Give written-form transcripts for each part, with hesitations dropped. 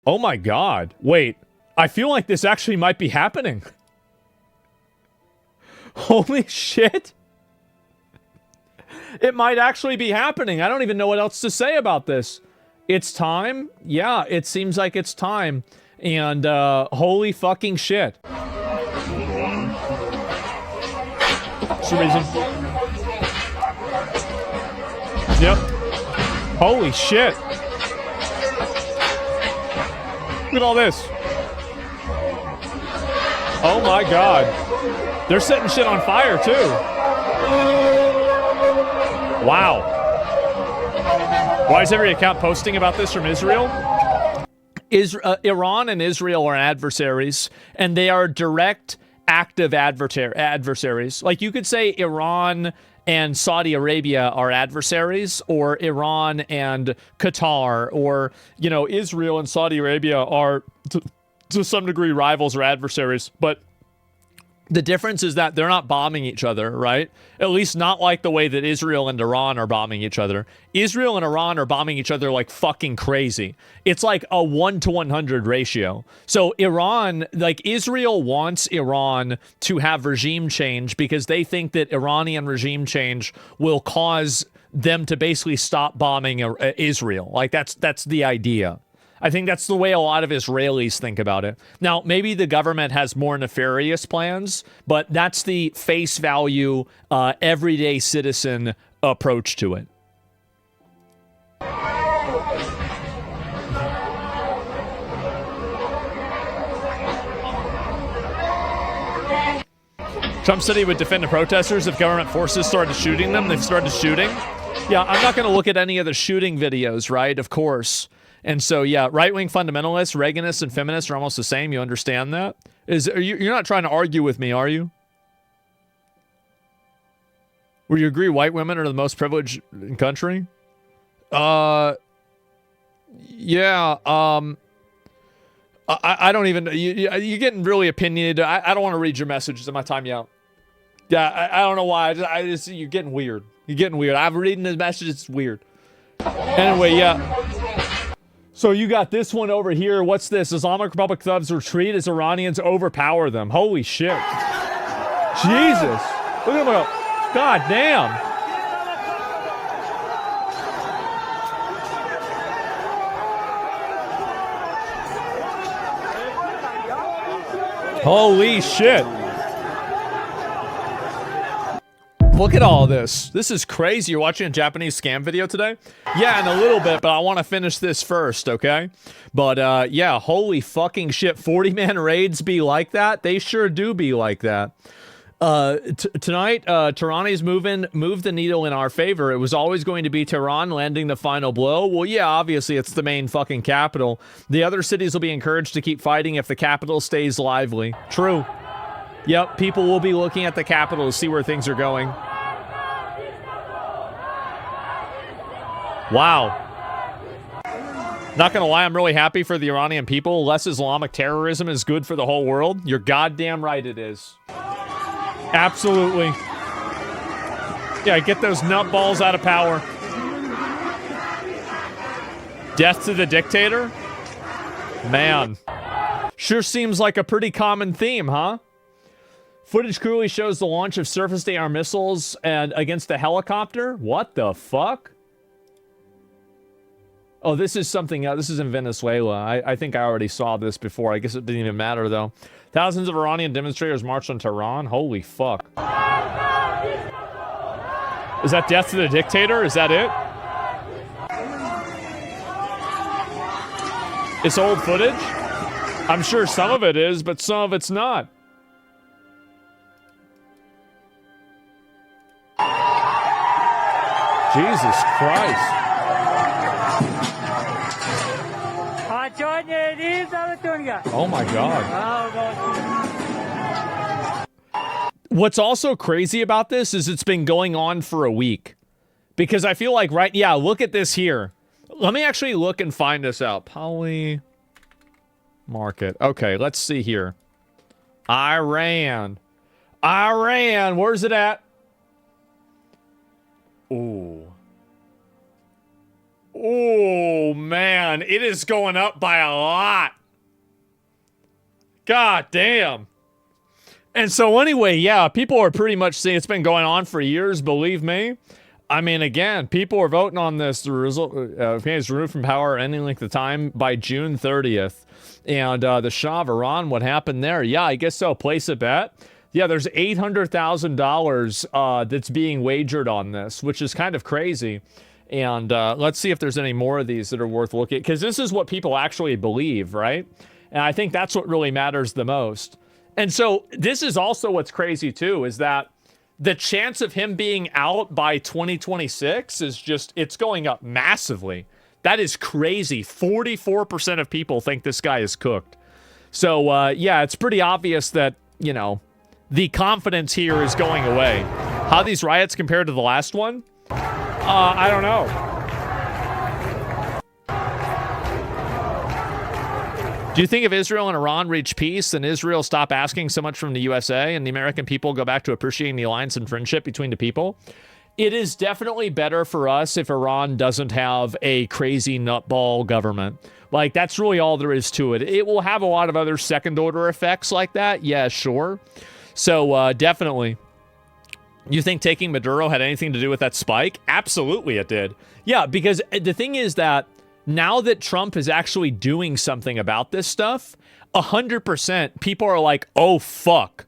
Oh my god. Wait. I feel like this actually might be happening. Holy shit. It might actually be happening. I don't even know what else to say about this. It's time? Yeah, it seems like it's time. And, holy fucking shit. Some reason. Yep. Holy shit. Look at all this. Oh my god. They're setting shit on fire, too. Wow. Why is every account posting about this from Israel? Iran and Israel are adversaries, and they are direct, active adversaries. Like, you could say Iran and Saudi Arabia are adversaries, or Iran and Qatar, or, you know, Israel and Saudi Arabia are, to some degree, rivals or adversaries. But the difference is that they're not bombing each other, right? At least not like the way that Israel and Iran are bombing each other. Israel and Iran are bombing each other like fucking crazy. It's like a 1-to-100 ratio. So Iran, like, Israel wants Iran to have regime change because they think that Iranian regime change will cause them to basically stop bombing Israel. Like, that's the idea. I think that's the way a lot of Israelis think about it. Now, maybe the government has more nefarious plans, but that's the face value, everyday citizen approach to it. Trump said he would defend the protesters if government forces started shooting them. They've started shooting. Yeah, I'm not going to look at any of the shooting videos, right? Of course. And so, yeah, right-wing fundamentalists, Reaganists, and feminists are almost the same. You understand that? You're not trying to argue with me, are you? Would you agree white women are the most privileged in the country? Yeah. I don't even... You're getting really opinionated. I don't want to read your messages in my time out. Yeah, I don't know why. You're getting weird. You're getting weird. I'm reading the messages. It's weird. Anyway, yeah. So you got this one over here. What's this? Islamic Republic thugs retreat as Iranians overpower them. Holy shit. Jesus. Look at them go. God damn. Holy shit. Look at all this. This is crazy. You're watching a Japanese scam video today? Yeah, in a little bit, but I want to finish this first, okay? But, yeah, holy fucking shit. 40-man raids be like that? They sure do be like that. Tonight, Tehran's moved the needle in our favor. It was always going to be Tehran landing the final blow. Well, yeah, obviously, it's the main fucking capital. The other cities will be encouraged to keep fighting if the capital stays lively. True. Yep, people will be looking at the capital to see where things are going. Wow. Not gonna lie, I'm really happy for the Iranian people. Less Islamic terrorism is good for the whole world. You're goddamn right it is. Absolutely. Yeah, get those nutballs out of power. Death to the dictator? Man. Sure seems like a pretty common theme, huh? Footage clearly shows the launch of surface-to-air missiles and against a helicopter? What the fuck? Oh, this is something else. This is in Venezuela. I think I already saw this before. I guess it didn't even matter, though. Thousands of Iranian demonstrators marched on Tehran. Holy fuck. Is that death to the dictator? Is that it? It's old footage? I'm sure some of it is, but some of it's not. Jesus Christ. Oh my God. What's also crazy about this is it's been going on for a week. Because I feel like, right, yeah, look at this here. Let me actually look and find this out. Poly market. Okay, let's see here. Iran. Where's it at? Ooh. Oh, man. It is going up by a lot. God damn. And so anyway, yeah, people are pretty much saying it's been going on for years, believe me. I mean, again, people are voting on this. The result, is removed from power any length of time by June 30th. And the Shah of Iran, what happened there? Yeah, I guess so. Place a bet. Yeah, there's $800,000 that's being wagered on this, which is kind of crazy. And let's see if there's any more of these that are worth looking at, because this is what people actually believe, right? And I think that's what really matters the most. And so this is also what's crazy, too, is that the chance of him being out by 2026 is just, it's going up massively. That is crazy. 44% of people think this guy is cooked. So, yeah, it's pretty obvious that, you know, the confidence here is going away. How these riots compare to the last one? I don't know. Do you think if Israel and Iran reach peace, then Israel stop asking so much from the USA and the American people go back to appreciating the alliance and friendship between the people? It is definitely better for us if Iran doesn't have a crazy nutball government. Like, that's really all there is to it. It will have a lot of other second-order effects like that. Yeah, sure. So, definitely. You think taking Maduro had anything to do with that spike? Absolutely it did. Yeah, because the thing is that now that Trump is actually doing something about this stuff, 100% people are like, oh, fuck.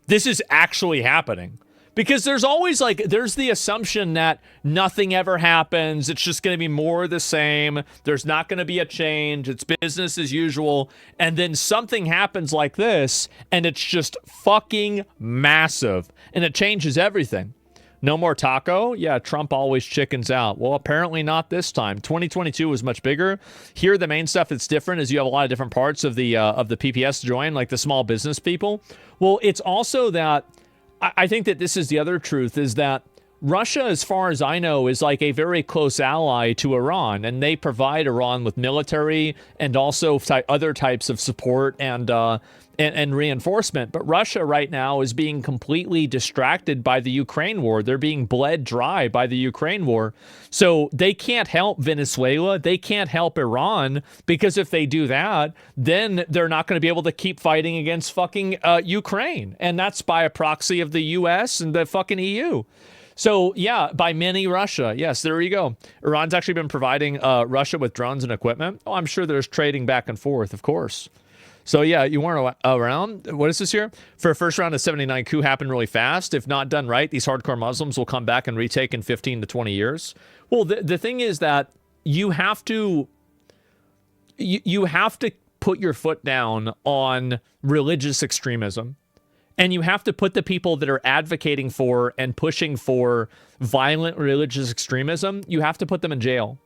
This is actually happening. Because there's always there's the assumption that nothing ever happens. It's just going to be more of the same. There's not going to be a change. It's business as usual. And then something happens like this, and it's just fucking massive. And it changes everything. No more taco? Yeah, Trump always chickens out. Well, apparently not this time. 2022 was much bigger. Here, the main stuff that's different is you have a lot of different parts of the PPS join, like the small business people. Well, it's also that I think that this is the other truth, is that Russia, as far as I know, is like a very close ally to Iran, and they provide Iran with military and also other types of support and reinforcement. But Russia right now is being completely distracted by the Ukraine war. They're being bled dry by the Ukraine war. So they can't help Venezuela. They can't help Iran, because if they do that, then they're not going to be able to keep fighting against fucking Ukraine. And that's by a proxy of the US and the fucking EU. So, yeah, by many Russia. Yes, there you go. Iran's actually been providing Russia with drones and equipment. Oh, I'm sure there's trading back and forth, of course. So, yeah, you weren't around. What is this here? For a first round of 79 coup happened really fast. If not done right, these hardcore Muslims will come back and retake in 15 to 20 years. Well, the thing is that you have to put your foot down on religious extremism. And you have to put the people that are advocating for and pushing for violent religious extremism, you have to put them in jail.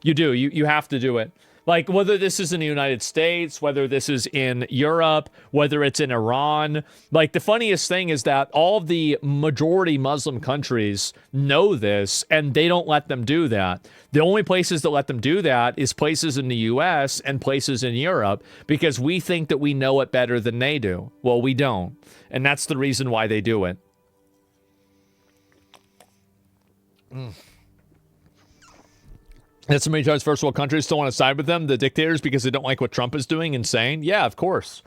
You do. You have to do it. Like, whether this is in the United States, whether this is in Europe, whether it's in Iran. Like, the funniest thing is that all of the majority Muslim countries know this, and they don't let them do that. The only places that let them do that is places in the U.S. and places in Europe, because we think that we know it better than they do. Well, we don't. And that's the reason why they do it. That so many times first world countries still want to side with them, the dictators, because they don't like what Trump is doing. Insane. Yeah, of course.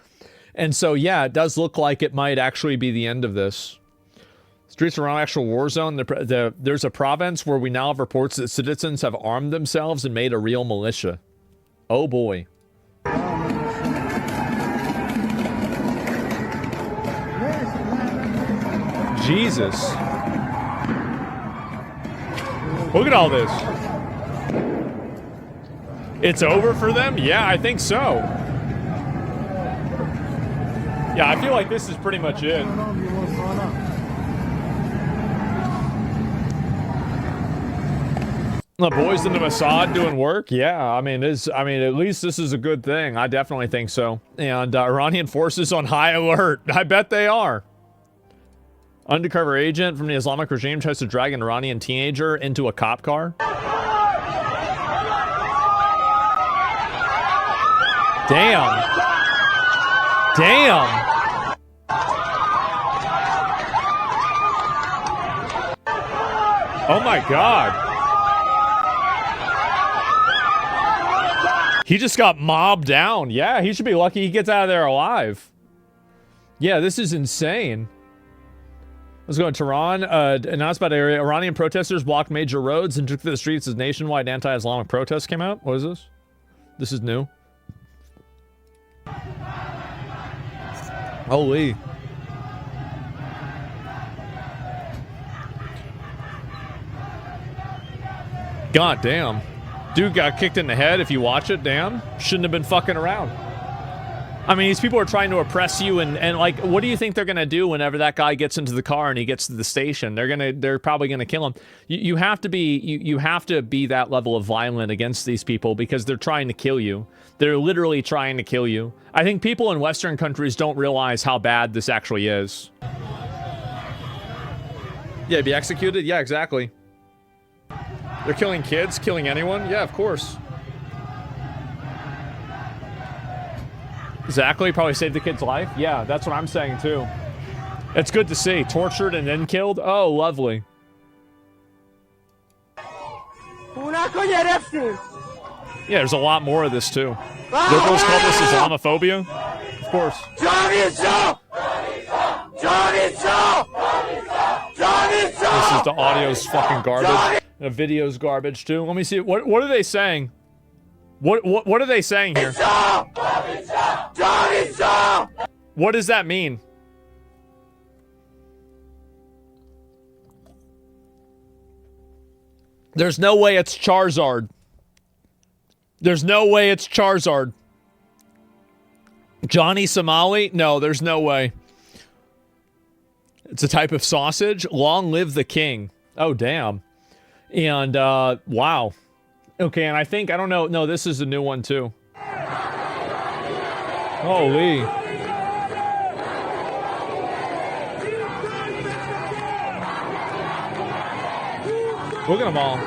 And so, yeah, it does look like it might actually be the end of this. Streets around actual war zone. There's a province where we now have reports that citizens have armed themselves and made a real militia. Oh, boy. Jesus. Look at all this. It's over for them? Yeah, I think so. Yeah, I feel like this is pretty much it. The boys in the Mossad doing work? Yeah, I mean, at least this is a good thing. I definitely think so. And Iranian forces on high alert. I bet they are. Undercover agent from the Islamic regime tries to drag an Iranian teenager into a cop car. Damn. Damn. Oh my God. He just got mobbed down. Yeah, he should be lucky he gets out of there alive. Yeah, this is insane. Let's go to Tehran. Announced about area. Iranian protesters blocked major roads and took to the streets as nationwide anti-Islamic protests came out. What is this? This is new. Holy. God damn. Dude got kicked in the head. If you watch it, damn. Shouldn't have been fucking around. I mean, these people are trying to oppress you, and like, what do you think they're gonna do whenever that guy gets into the car and he gets to the station? They're probably gonna kill him. You have to be that level of violent against these people because they're trying to kill you. They're literally trying to kill you. I think people in Western countries don't realize how bad this actually is. Yeah, be executed? Yeah, exactly. They're killing kids, killing anyone? Yeah, of course. Exactly, probably saved the kid's life. Yeah, that's what I'm saying too. It's good to see. Tortured and then killed? Oh, lovely. Yeah, there's a lot more of this too. Liberals call this Islamophobia? Of course. This is the audio's fucking garbage. The video's garbage too. Let me see. What are they saying? What are they saying here? What does that mean? There's no way it's Charizard. There's no way it's Charizard. Johnny Somali? No, there's no way. It's a type of sausage. Long live the king. Oh, damn. And, wow. Okay, and I don't know. No, this is a new one, too. Holy. Look at them all.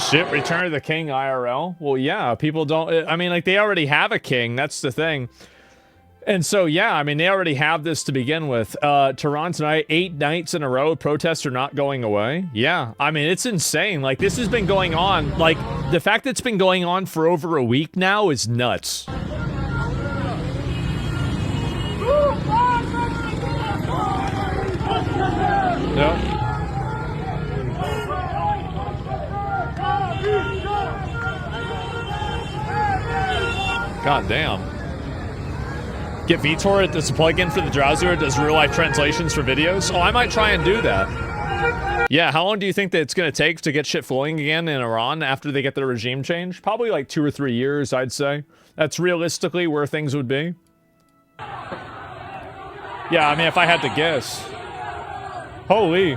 Shit, Return of the King IRL? Well, yeah, people don't... I mean, like, they already have a king. That's the thing. And so, yeah, I mean, they already have this to begin with. Tehran tonight, 8 nights in a row, protests are not going away. Yeah, I mean, it's insane. Like, this has been going on. Like, the fact that it's been going on for over a week now is nuts. Yeah. God damn. Get Vitor as a plugin for the browser. It does real-life translations for videos. Oh, I might try and do that. Yeah, how long do you think that it's going to take to get shit flowing again in Iran after they get their regime change? Probably like 2 or 3 years, I'd say. That's realistically where things would be. Yeah, I mean, if I had to guess. Holy.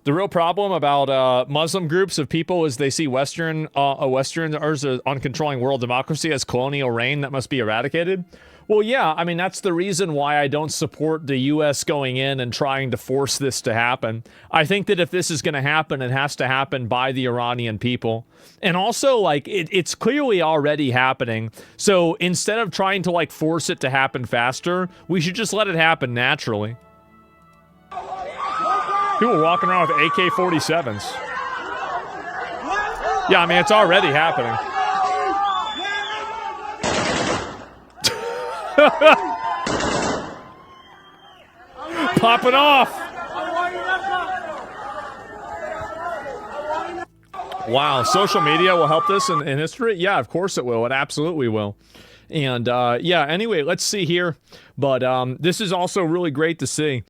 The real problem about Muslim groups of people is they see Westerners on controlling world democracy as colonial reign that must be eradicated. Well, yeah, I mean, that's the reason why I don't support the U.S. going in and trying to force this to happen. I think that if this is going to happen, it has to happen by the Iranian people. And also, like, it's clearly already happening. So instead of trying to, like, force it to happen faster, we should just let it happen naturally. People walking around with AK-47s. Yeah, I mean, it's already happening. Popping off. Wow, social media will help this in history? Yeah, of course it will. It absolutely will. And, yeah, anyway, let's see here. But this is also really great to see.